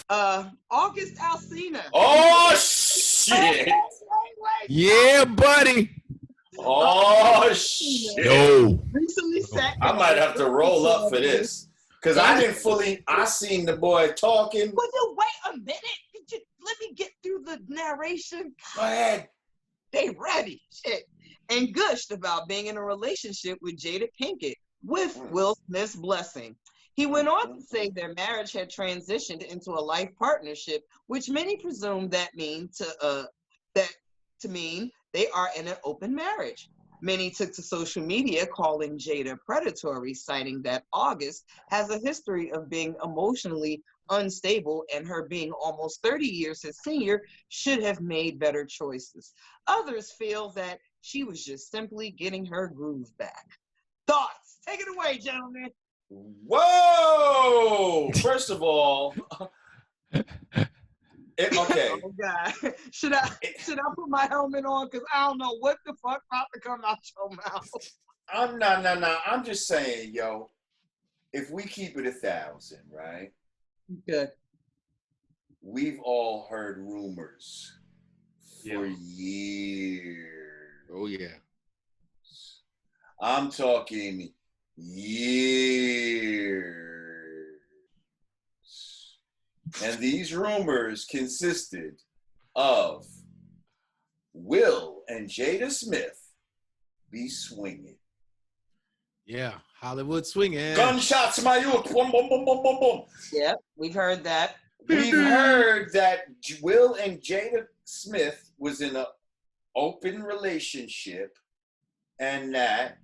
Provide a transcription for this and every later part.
August Alsina. Oh shit! Wait. Yeah, buddy. Oh shit! Yo. Recently sat I down might with have to roll up for this because I didn't fully. I seen the boy talking. Would you wait a minute? Let me get through the narration. Go ahead. They ready. Shit. And gushed about being in a relationship with Jada Pinkett with Will Smith's blessing. He went on to say their marriage had transitioned into a life partnership, which many presume that mean to mean they are in an open marriage. Many took to social media calling Jada predatory, citing that August has a history of being emotionally unstable and her being almost 30 years his senior should have made better choices. Others feel that she was just simply getting her groove back. Thoughts? Take it away, gentlemen. Whoa! First of all, okay. Oh God, should I put my helmet on? Cause I don't know what the fuck about to come out your mouth. I'm just saying, yo. If we keep it 1,000, right? Good. We've all heard rumors for years. Oh yeah. I'm talking years. And these rumors consisted of Will and Jada Smith be swinging. Yeah, Hollywood swinging. Gunshots, my youth. Boom, boom, boom, boom, boom, boom. Yep, we've heard that. We've heard that Will and Jada Smith was in an open relationship and that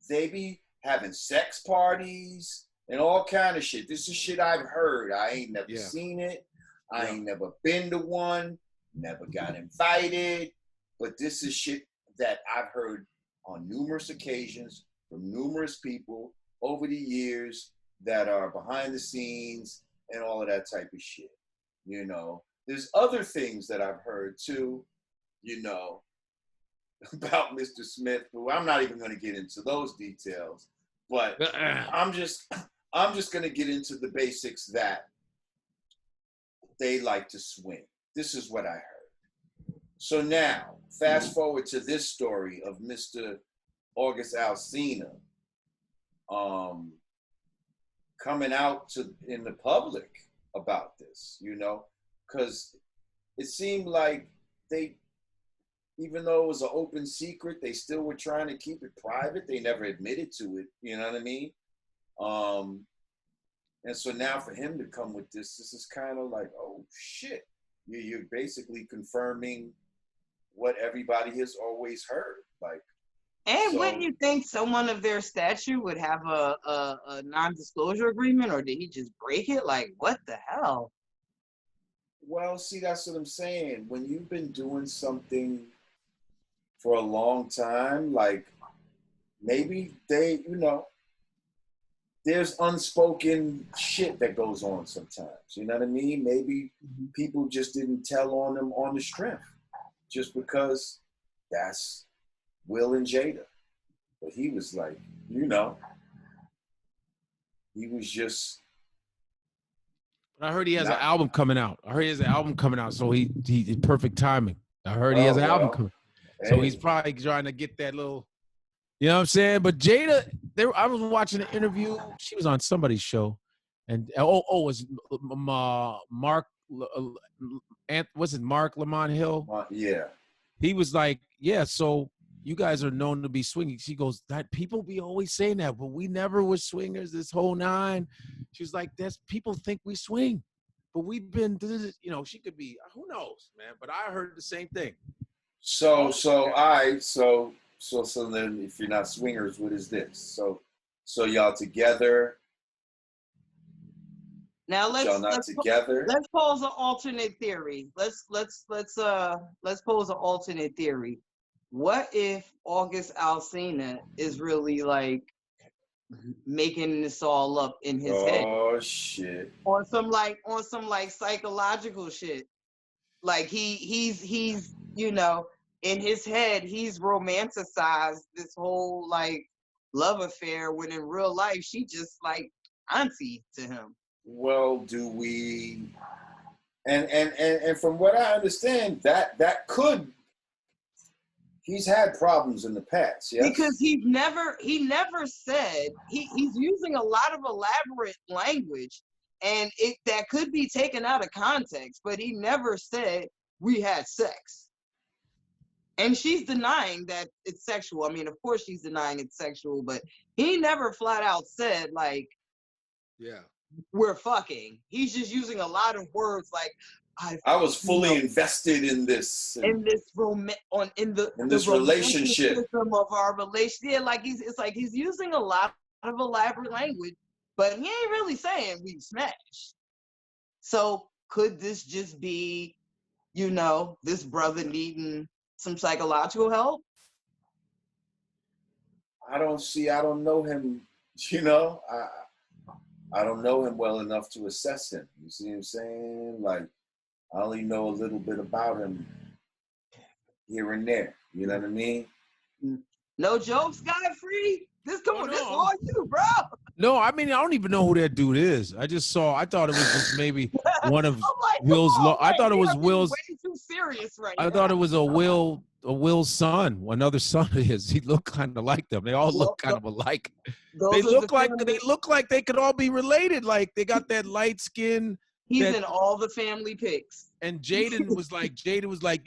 they be having sex parties and all kind of shit. This is shit I've heard. I ain't never seen it. I ain't never been to one. Never got invited. But this is shit that I've heard on numerous occasions from numerous people over the years that are behind the scenes and all of that type of shit. You know, there's other things that I've heard too, you know, about Mr. Smith, who I'm not even going to get into those details, but I'm just going to get into the basics that they like to swing. This is what I heard. So now, fast forward to this story of Mr. August Alsina coming out in the public about this, you know, because it seemed like they, even though it was an open secret, they still were trying to keep it private. They never admitted to it, you know what I mean? And so now for him to come with this is kind of like, oh shit, you're basically confirming what everybody has always heard. Like, and wouldn't you think someone of their stature would have a non-disclosure agreement, or did he just break it? Like, what the hell? Well, see, that's what I'm saying. When you've been doing something for a long time, like maybe they, you know, there's unspoken shit that goes on sometimes. You know what I mean? Maybe people just didn't tell on them on the strength just because that's Will and Jada. But he was like, you know, he was just. I heard he has an album coming out. So he perfect timing. I heard he has an album coming. So he's probably trying to get that little, you know what I'm saying? But Jada, I was watching an interview. She was on somebody's show. And, it was Mark, was it Mark Lamont Hill? Yeah. He was like, yeah, so you guys are known to be swinging. She goes, that people be always saying that, but we never were swingers this whole nine. She was like, that's people think we swing, but we've been, you know, she could be, who knows, man? But I heard the same thing. So then if you're not swingers, what is this? So y'all together? Now let's together. Let's pose an alternate theory. Let's pose an alternate theory. What if August Alsina is really like making this all up in his head? Oh shit! On some psychological shit. Like he's you know, in his head he's romanticized this whole like love affair when in real life she just like auntie to him. Well, do we And from what I understand, that could, he's had problems in the past, yes? Because he never said, he's using a lot of elaborate language, and that could be taken out of context, but he never said we had sex. And she's denying that it's sexual. I mean, of course she's denying it's sexual, but he never flat out said, like, yeah, we're fucking. He's just using a lot of words like, I was fully invested in this. In this relationship of our relationship. Yeah, like it's like he's using a lot of elaborate language, but he ain't really saying we smashed. So could this just be, this brother needing some psychological help? I don't know him, I don't know him well enough to assess him. You see what I'm saying? Like, I only know a little bit about him here and there. You know what I mean? No jokes, Godfrey. This all you, bro. No, I mean, I don't even know who that dude is. I thought it was just maybe one of Will's. I thought it was Will's. Way too serious right I now. thought it was Will's son, another son of his. He looked kind of like them. They all look kind of alike. They look like they could all be related. Like they got that light skin. He's in all the family pics. And Jaden was like,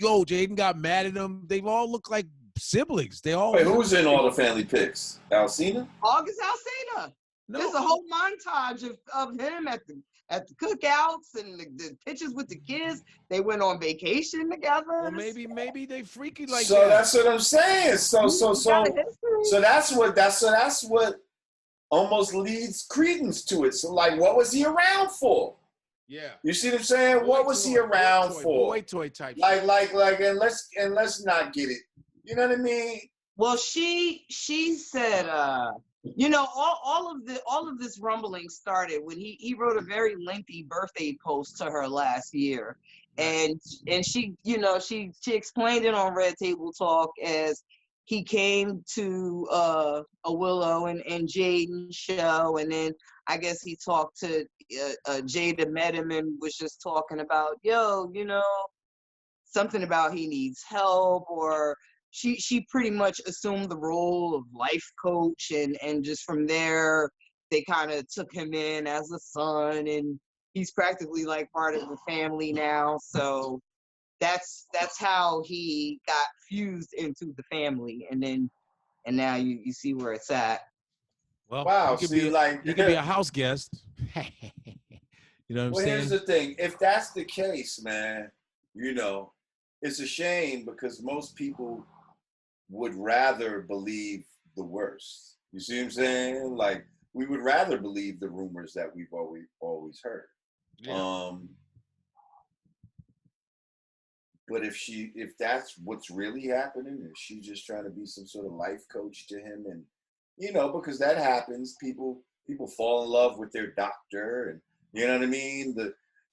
yo, Jaden got mad at him. They all look like siblings. They all. Wait, who's in all the family pics? Alsina? August Alsina. No. There's a whole montage of him at the cookouts and the pictures with the kids. They went on vacation together. Well, maybe they freaky like so that. So that's what I'm saying. So that's what almost leads credence to it. So like, what was he around for? Yeah. You see what I'm saying? What was he around for? Boy toy type. Like, and let's not get it. You know what I mean? Well, she said, all of this rumbling started when he wrote a very lengthy birthday post to her last year, and she she explained it on Red Table Talk as he came to a Willow and Jaden show, and then I guess he talked to Jada, met him and was just talking about, something about he needs help, or she pretty much assumed the role of life coach, and just from there they kind of took him in as a son, and he's practically like part of the family now. So that's how he got fused into the family, and now you see where it's at. Well, wow, he could be a house guest. You know what I'm saying? Here's the thing. If that's the case, man, it's a shame because most people would rather believe the worst. You see what I'm saying? Like, we would rather believe the rumors that we've always heard. Yeah. But if that's what's really happening, and she's just trying to be some sort of life coach to him, and because that happens, people fall in love with their doctor, and you know what I mean,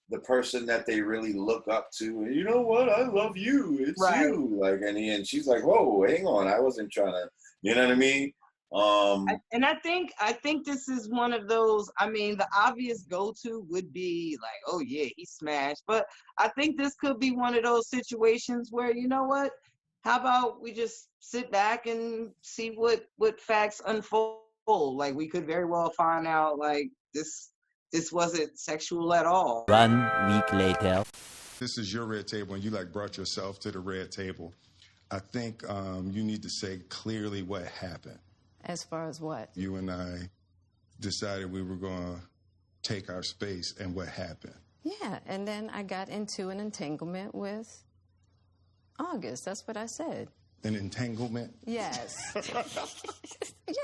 the person that they really look up to, and you know what, I love you, it's right. You, like, and she's like, whoa, hang on, I wasn't trying to, you know what I mean? And I think this is one of those, I mean, the obvious go-to would be like, oh yeah, he smashed. But I think this could be one of those situations where, you know what, how about we just sit back and see what facts unfold? Like, we could very well find out, like, this wasn't sexual at all. 1 week later. This is your red table, and you brought yourself to the red table. I think you need to say clearly what happened. As far as what? You and I decided we were going to take our space, and what happened? Yeah, and then I got into an entanglement with August. That's what I said. An entanglement? Yes.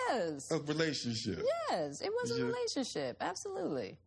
Yes. A relationship? Yes, it was a relationship. Absolutely.